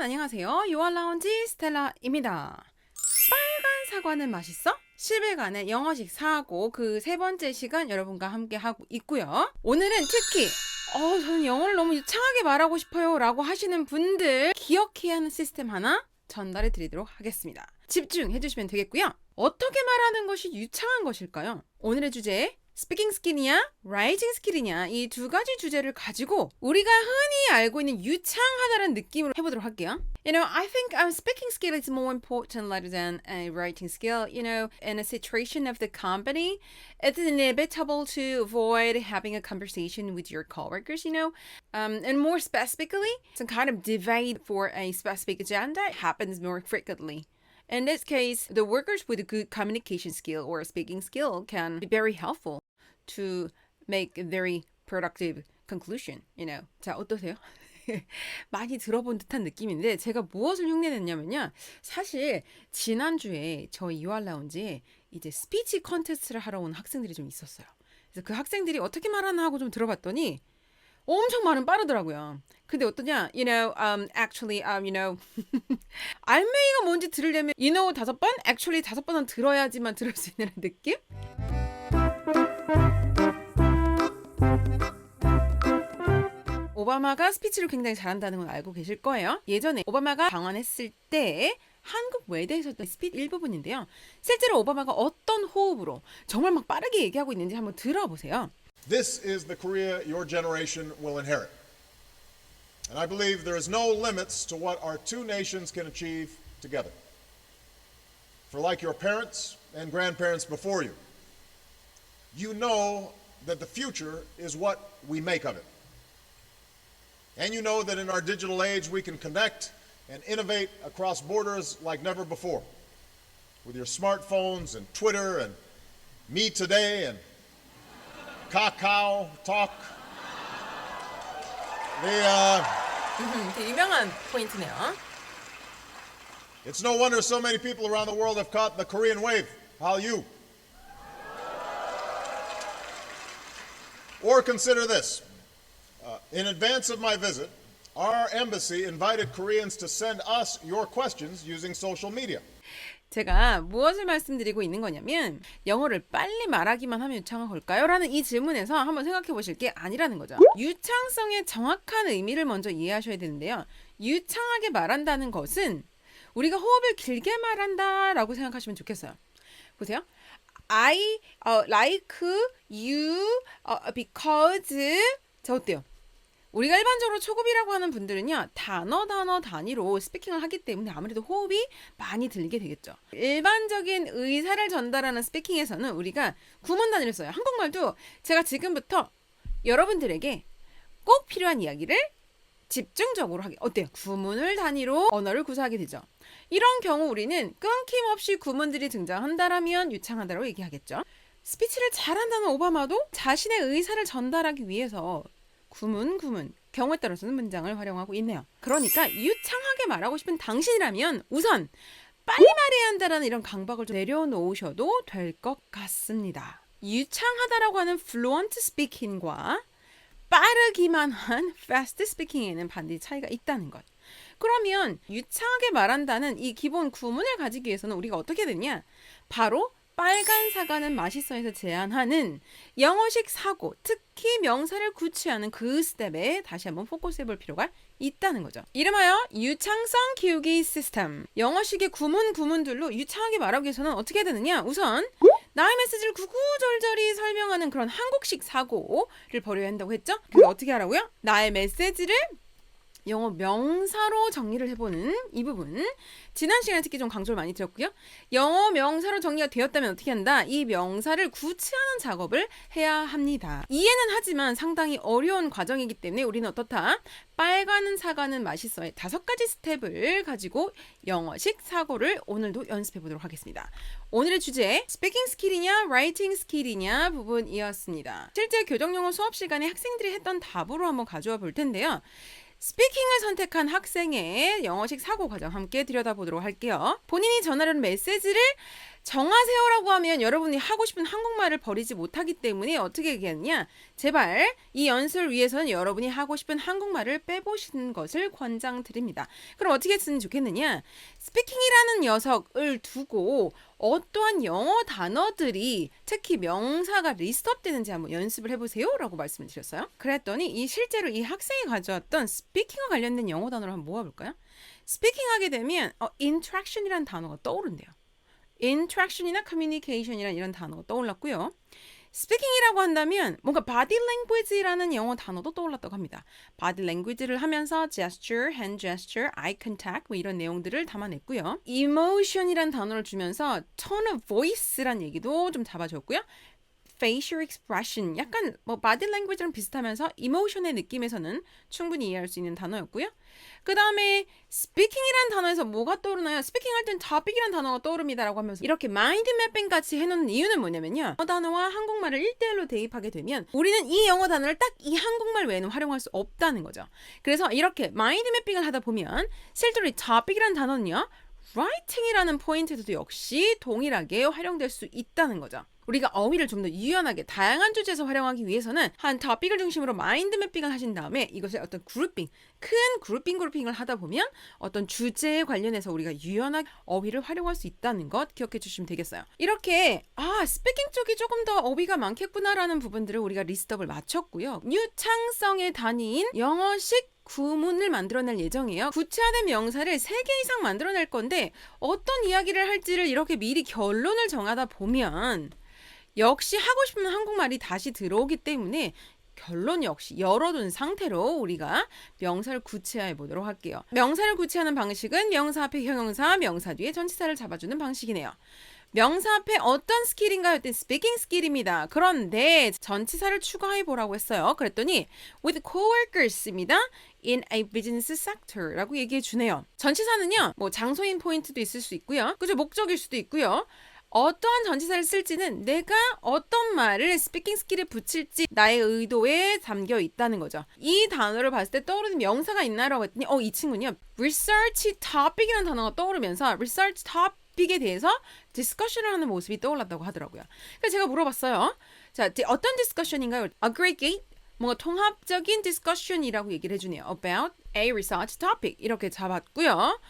안녕하세요. 요알라운지 스텔라입니다. 빨간 사과는 맛있어? 10일간의 영어식 사고 그 세 번째 시간 여러분과 함께 하고 있고요. 오늘은 특히 저는 영어를 너무 유창하게 말하고 싶어요 라고 하시는 분들 기억해야 하는 시스템 하나 전달해 드리도록 하겠습니다. 집중해 주시면 되겠고요. 어떻게 말하는 것이 유창한 것일까요? 오늘의 주제 스피킹 스킬이냐, 라이팅 스킬이냐 이 두 가지 주제를 가지고 우리가 흔히 알고 있는 유창하다는 느낌으로 해보도록 할게요. I think speaking skill is more important rather than a writing skill. In a situation of the company, it's inevitable to avoid having a conversation with your coworkers, and more specifically, some kind of debate for a specific agenda happens more frequently. In this case, the workers with a good communication skill or speaking skill can be very helpful to make a very productive conclusion, 자, 어떠세요? 많이 들어본 듯한 느낌인데 제가 무엇을 흉내냈냐면요. 사실 지난주에 저희 유알라운지에 이제 스피치 컨테스트를 하러 온 학생들이 좀 있었어요. 그래서 그 학생들이 어떻게 말하나 하고 좀 들어봤더니 엄청 말은 빠르더라고요. 근데 어떠냐? 알맹이가 뭔지 들으려면 다섯 번, actually 다섯 번은 들어야지만 들을 수 있는 느낌? 오바마가 스피치를 굉장히 잘한다는 건 알고 계실 거예요. 예전에 오바마가 방한했을 때 한국 외대에서 스피치 일부분인데요. 실제로 오바마가 어떤 호흡으로 정말 막 빠르게 얘기하고 있는지 한번 들어보세요. This is the Korea your generation will inherit. And I believe there is no limits to what our two nations can achieve together. For like your parents and grandparents before you, you know that the future is what we make of it. And you know that in our digital age we can connect and innovate across borders like never before. With your smartphones and Twitter and Me Today and Kakao Talk. 되게 유명한 포인트네요. It's no wonder so many people around the world have caught the Korean wave. Hallyu. Or consider this. In advance of my visit, our embassy invited Koreans to send us your questions using social media. 제가 무엇을 말씀드리고 있는 거냐면 영어를 빨리 말하기만 하면 유창한 걸까요? 라는 이 질문에서 한번 생각해 보실 게 아니라는 거죠. 유창성의 정확한 의미를 먼저 이해하셔야 되는데요. 유창하게 말한다는 것은 우리가 호흡을 길게 말한다 라고 생각하시면 좋겠어요. 보세요. I like you because 자 어때요? 우리가 일반적으로 초급이라고 하는 분들은요. 단어 단위로 스피킹을 하기 때문에 아무래도 호흡이 많이 들리게 되겠죠. 일반적인 의사를 전달하는 스피킹에서는 우리가 구문 단위를 써요. 한국말도 제가 지금부터 여러분들에게 꼭 필요한 이야기를 집중적으로 하게 어때요? 구문을 단위로 언어를 구사하게 되죠. 이런 경우 우리는 끊김없이 구문들이 등장한다라면 유창하다고 얘기하겠죠. 스피치를 잘한다는 오바마도 자신의 의사를 전달하기 위해서 구문 경우에 따라서는 문장을 활용하고 있네요. 그러니까 유창하게 말하고 싶은 당신이라면 우선 빨리 말해야 한다라는 이런 강박을 좀 내려놓으셔도 될 것 같습니다. 유창하다라고 하는 fluent speaking과 빠르기만 한 fast speaking에는 반드시 차이가 있다는 것. 그러면 유창하게 말한다는 이 기본 구문을 가지기 위해서는 우리가 어떻게 되냐? 바로 빨간 사과는 맛있어에서 제안하는 영어식 사고, 특히 명사를 구취하는 그 스텝에 다시 한번 포커스해 볼 필요가 있다는 거죠. 이름하여 유창성 키우기 시스템. 영어식의 구문들로 유창하게 말하기 위해서는 어떻게 해야 되느냐? 우선 나의 메시지를 구구절절히 설명하는 그런 한국식 사고를 버려야 한다고 했죠? 그래서 어떻게 하라고요? 나의 메시지를 영어 명사로 정리를 해보는 이 부분 지난 시간에 특히 좀 강조를 많이 드렸고요. 영어 명사로 정리가 되었다면 어떻게 한다? 이 명사를 구취하는 작업을 해야 합니다. 이해는 하지만 상당히 어려운 과정이기 때문에 우리는 어떻다? 빨간 사과는 맛있어의 5가지 스텝을 가지고 영어식 사고를 오늘도 연습해 보도록 하겠습니다. 오늘의 주제 스피킹 스킬이냐 라이팅 스킬이냐 부분이었습니다. 실제 교정영어 수업 시간에 학생들이 했던 답으로 한번 가져와 볼 텐데요. 스피킹을 선택한 학생의 영어식 사고 과정 함께 들여다보도록 할게요. 본인이 전하려는 메시지를 정하세요라고 하면 여러분이 하고 싶은 한국말을 버리지 못하기 때문에 어떻게 얘기하느냐? 제발 이 연습을 위해서는 여러분이 하고 싶은 한국말을 빼보시는 것을 권장드립니다. 그럼 어떻게 쓰면 좋겠느냐? 스피킹이라는 녀석을 두고 어떠한 영어 단어들이 특히 명사가 리스트업 되는지 한번 연습을 해보세요 라고 말씀을 드렸어요. 그랬더니 실제로 이 학생이 가져왔던 스피킹과 관련된 영어 단어를 한번 모아볼까요? 스피킹 하게 되면 interaction이라는 단어가 떠오른대요. interaction이나 communication이라는 이런 단어가 떠올랐고요. 스피킹이라고 한다면 뭔가 body language라는 영어 단어도 떠올랐다고 합니다. body language를 하면서 gesture, hand gesture, eye contact 뭐 이런 내용들을 담아냈고요. emotion이라는 단어를 주면서 tone of voice라는 얘기도 좀 잡아줬고요. facial expression 약간 뭐 body language랑 비슷하면서 emotion의 느낌에서는 충분히 이해할 수 있는 단어였고요. 그 다음에 speaking이라는 단어에서 뭐가 떠오르나요? speaking 할 땐 topic이라는 단어가 떠오릅니다라고 하면서 이렇게 mind mapping 같이 해놓는 이유는 뭐냐면요. 영어 단어와 한국말을 1대1로 대입하게 되면 우리는 이 영어 단어를 딱 이 한국말 외에는 활용할 수 없다는 거죠. 그래서 이렇게 mind mapping을 하다 보면 실제로 이 topic이라는 단어는요. writing이라는 포인트에서도 역시 동일하게 활용될 수 있다는 거죠. 우리가 어휘를 좀 더 유연하게 다양한 주제에서 활용하기 위해서는 한 토픽을 중심으로 마인드 매핑을 하신 다음에 이것을 어떤 그룹핑, 큰 그룹핑을 하다 보면 어떤 주제에 관련해서 우리가 유연하게 어휘를 활용할 수 있다는 것 기억해 주시면 되겠어요. 이렇게 스피킹 쪽이 조금 더 어휘가 많겠구나라는 부분들을 우리가 리스트업을 마쳤고요. 유창성의 단위인 영어식 구문을 만들어낼 예정이에요. 구체화된 명사를 3개 이상 만들어낼 건데 어떤 이야기를 할지를 이렇게 미리 결론을 정하다 보면 역시 하고 싶은 한국말이 다시 들어오기 때문에 결론 역시 열어둔 상태로 우리가 명사를 구체화해 보도록 할게요. 명사를 구체화하는 방식은 명사 앞에 형용사, 명사 뒤에 전치사를 잡아주는 방식이네요. 명사 앞에 어떤 스킬인가요? 했더니 speaking 스킬입니다. 그런데 전치사를 추가해 보라고 했어요. 그랬더니 with coworkers입니다. in a business sector라고 얘기해 주네요. 전치사는요. 뭐 장소인 포인트도 있을 수 있고요. 그죠? 목적일 수도 있고요. 어떠한 전치사를 쓸지는 내가 어떤 말을 스피킹 스킬에 붙일지 나의 의도에 담겨 있다는 거죠. 이 단어를 봤을 때 떠오르는 명사가 있나라고 했더니 이 친구는요. research topic이라는 단어가 떠오르면서 research topic에 대해서 디스커션을 하는 모습이 떠올랐다고 하더라고요. 그래서 제가 물어봤어요. 자, 어떤 디스커션인가요? aggregate 뭔가 통합적인 디스커션이라고 얘기를 해주네요. about a research topic 이렇게 잡았고요.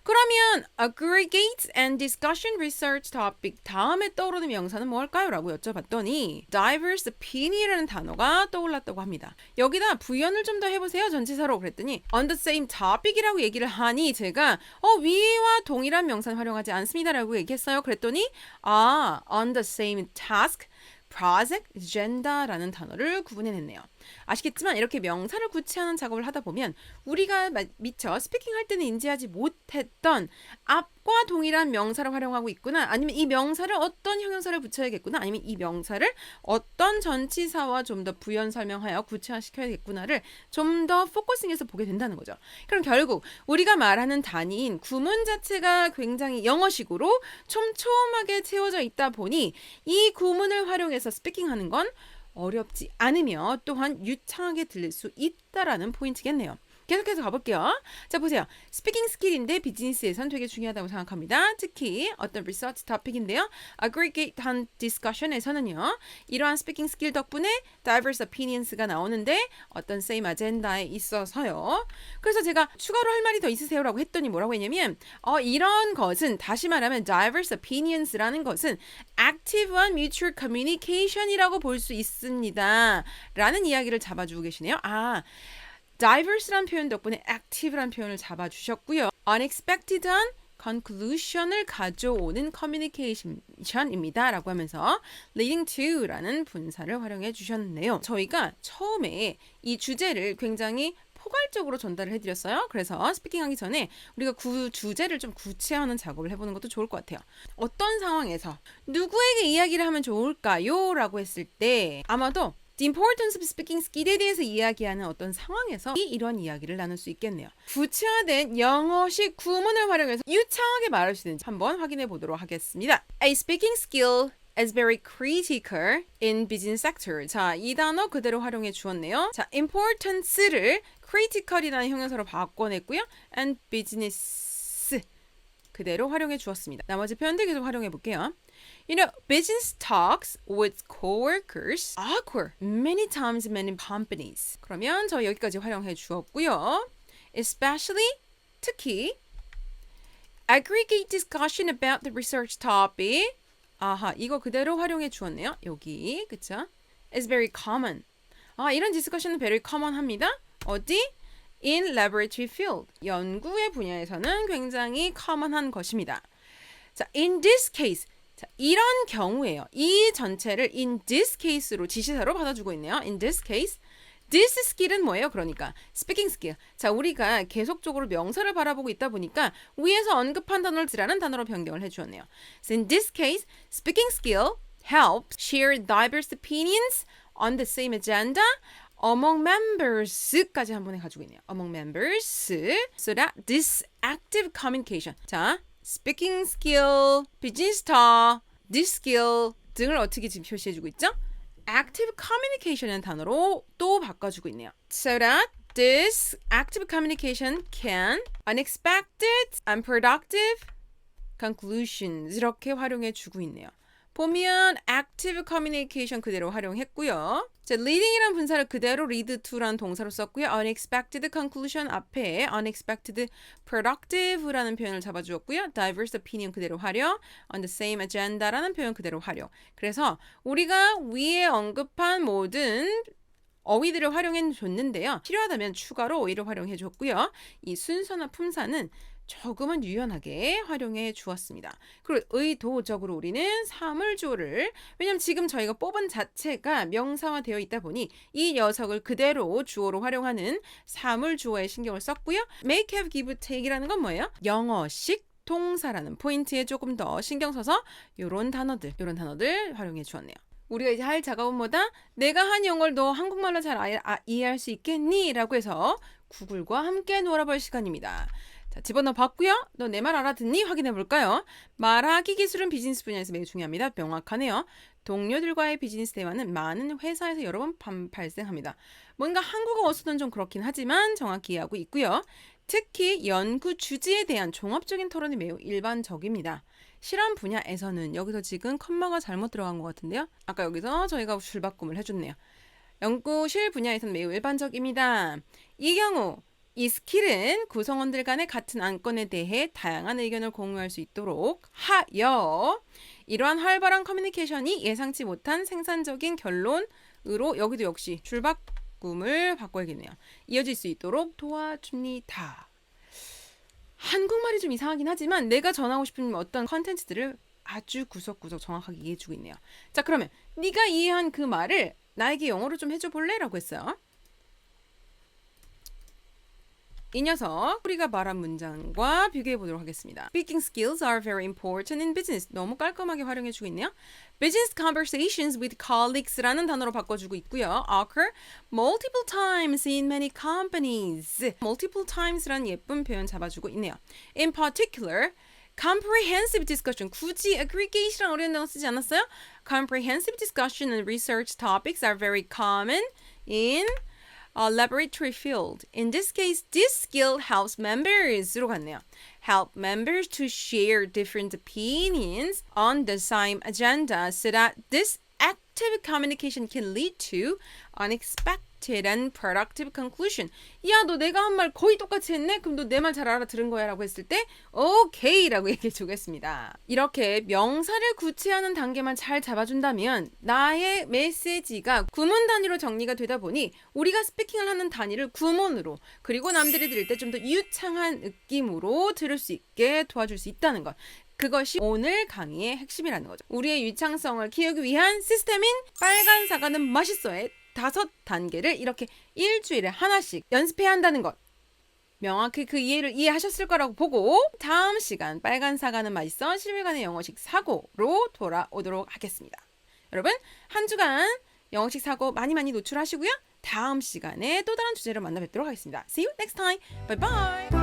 그러면 aggregate and discussion research topic 다음에 떠오르는 명사는 뭘까요? 라고 여쭤봤더니 diverse opinion이라는 단어가 떠올랐다고 합니다. 여기다 부연을 좀 더 해보세요. 전치사로 그랬더니 on the same topic이라고 얘기를 하니 제가 위와 동일한 명사는 활용하지 않습니다. 라고 얘기했어요. 그랬더니 on the same task project, agenda라는 단어를 구분해냈네요. 아시겠지만 이렇게 명사를 구체하는 작업을 하다 보면 우리가 미처 스피킹 할 때는 인지하지 못했던 앞과 동일한 명사를 활용하고 있구나, 아니면 이 명사를 어떤 형용사를 붙여야겠구나, 아니면 이 명사를 어떤 전치사와 좀 더 부연 설명하여 구체화시켜야겠구나를 좀 더 포커싱해서 보게 된다는 거죠. 그럼 결국 우리가 말하는 단위인 구문 자체가 굉장히 영어식으로 촘촘하게 채워져 있다 보니 이 구문을 활용해서 스피킹하는 건 어렵지 않으며 또한 유창하게 들릴 수 있다라는 포인트겠네요. 계속해서 가볼게요. 자, 보세요. 스피킹 스킬인데 비즈니스에선 되게 중요하다고 생각합니다. 특히 어떤 리서치 토픽인데요. aggregate한 discussion에서는요. 이러한 스피킹 스킬 덕분에 diverse opinions가 나오는데 어떤 same agenda에 있어서요. 그래서 제가 추가로 할 말이 더 있으세요라고 했더니 뭐라고 했냐면 이런 것은 다시 말하면 diverse opinions라는 것은 active한 mutual communication이라고 볼 수 있습니다. 라는 이야기를 잡아주고 계시네요. diverse란 표현 덕분에 active란 표현을 잡아주셨고요. unexpected한 conclusion을 가져오는 communication입니다. 라고 하면서 leading to라는 분사를 활용해 주셨네요. 저희가 처음에 이 주제를 굉장히 포괄적으로 전달을 해드렸어요. 그래서 스피킹하기 전에 우리가 주제를 좀 구체화하는 작업을 해보는 것도 좋을 것 같아요. 어떤 상황에서 누구에게 이야기를 하면 좋을까요? 라고 했을 때 아마도 The importance of speaking skill에 대해서 이야기하는 어떤 상황에서 이런 이야기를 나눌 수 있겠네요. 구체화된 영어식 구문을 활용해서 유창하게 말할 수 있는지 한번 확인해 보도록 하겠습니다. A speaking skill is very critical in business sector. 자, 이 단어 그대로 활용해 주었네요. 자, importance를 critical이라는 형용사로 바꿔냈고요. and business 그대로 활용해 주었습니다. 나머지 표현들 계속 활용해 볼게요. You know, business talks with coworkers occur many times in many companies. 그러면 저 여기까지 활용해 주었고요. Especially, 특히 aggregate discussion about the research topic. 아하, 이거 그대로 활용해 주었네요. 여기, 그쵸? Is very common. 아, 이런 디스커션은 very common 합니다. 어디? In laboratory field. 연구의 분야에서는 굉장히 common한 것입니다. 자, in this case. 자, 이런 경우에요. 이 전체를 in this case로 지시사로 받아주고 있네요. In this case. This skill은 뭐예요? 그러니까 speaking skill. 자, 우리가 계속적으로 명사를 바라보고 있다 보니까 위에서 언급한 단어를 라는 단어로 변경을 해주었네요. So in this case, speaking skill helps share diverse opinions on the same agenda among members까지 한 번에 가지고 있네요. Among members, so that this active communication. 자, speaking skill, business talk, this skill 등을 어떻게 지금 표시해주고 있죠? active communication이라는 단어로 또 바꿔주고 있네요. So that this active communication can unexpected, unproductive conclusions 이렇게 활용해 주고 있네요. 보면 active communication 그대로 활용했고요. 자, leading이라는 분사를 그대로 lead to라는 동사로 썼고요. unexpected conclusion 앞에 unexpected productive라는 표현을 잡아주었고요. diverse opinion 그대로 활용, on the same agenda라는 표현 그대로 활용. 그래서 우리가 위에 언급한 모든 어휘들을 활용해 줬는데요. 필요하다면 추가로 어휘를 활용해 줬고요. 이 순서나 품사는 조금은 유연하게 활용해 주었습니다. 그리고 의도적으로 우리는 사물주어를, 왜냐면 지금 저희가 뽑은 자체가 명사화되어 있다 보니 이 녀석을 그대로 주어로 활용하는 사물주어에 신경을 썼고요. make, have, give, take이라는 건 뭐예요? 영어식 동사라는 포인트에 조금 더 신경 써서 이런 단어들 활용해 주었네요. 우리가 이제 할 작업은 뭐다? 내가 한 영어를 너 한국말로 잘 이해할 수 있겠니? 라고 해서 구글과 함께 놀아볼 시간입니다. 자, 집어넣어 봤고요. 너 내 말 알아듣니? 확인해 볼까요? 말하기 기술은 비즈니스 분야에서 매우 중요합니다. 명확하네요. 동료들과의 비즈니스 대화는 많은 회사에서 여러 번 발생합니다. 뭔가 한국어 어수는 좀 그렇긴 하지만 정확히 이해하고 있고요. 특히 연구 주제에 대한 종합적인 토론이 매우 일반적입니다. 실험 분야에서는 여기서 지금 컴마가 잘못 들어간 것 같은데요. 아까 여기서 저희가 줄바꿈을 해줬네요. 연구실 분야에서는 매우 일반적입니다. 이 경우 이 스킬은 구성원들 간의 같은 안건에 대해 다양한 의견을 공유할 수 있도록 하여 이러한 활발한 커뮤니케이션이 예상치 못한 생산적인 결론으로 여기도 역시 줄바꿈을 바꿔야겠네요. 이어질 수 있도록 도와줍니다. 한국말이 좀 이상하긴 하지만 내가 전하고 싶은 어떤 컨텐츠들을 아주 구석구석 정확하게 이해해주고 있네요. 자, 그러면 네가 이해한 그 말을 나에게 영어로 좀 해줘 볼래? 라고 했어요. 이 녀석 우리가 말한 문장과 비교해 보도록 하겠습니다. Speaking skills are very important in business. 너무 깔끔하게 활용해주고 있네요. Business conversations with colleagues라는 단어로 바꿔주고 있고요. Occur multiple times in many companies. Multiple times라는 예쁜 표현 잡아주고 있네요. In particular, comprehensive discussion. 굳이 aggregate랑 어려운 단어 쓰지 않았어요? Comprehensive discussion and research topics are very common in laboratory field. In this case, this skill helps members로 갔네요. Help members to share different opinions on the same agenda so that this active communication can lead to unexpected and productive conclusion. 야, 너 내가 한 말 거의 똑같이 했네? 그럼 너 내 말 잘 알아들은 거야? 라고 했을 때 오케이 라고 얘기해 주겠습니다. 이렇게 명사를 구체하는 단계만 잘 잡아준다면 나의 메시지가 구문 단위로 정리가 되다 보니 우리가 스피킹을 하는 단위를 구문으로, 그리고 남들이 들을 때 좀 더 유창한 느낌으로 들을 수 있게 도와줄 수 있다는 것. 그것이 오늘 강의의 핵심이라는 거죠. 우리의 유창성을 키우기 위한 시스템인 빨간 사과는 맛있어의 5단계를 이렇게 일주일에 하나씩 연습해야 한다는 것. 명확히 그 이해를 이해하셨을 거라고 보고 다음 시간 빨간 사과는 맛있어 실시간의 영어식 사고로 돌아오도록 하겠습니다. 여러분, 한 주간 영어식 사고 많이 노출하시고요. 다음 시간에 또 다른 주제로 만나 뵙도록 하겠습니다. See you next time. Bye bye.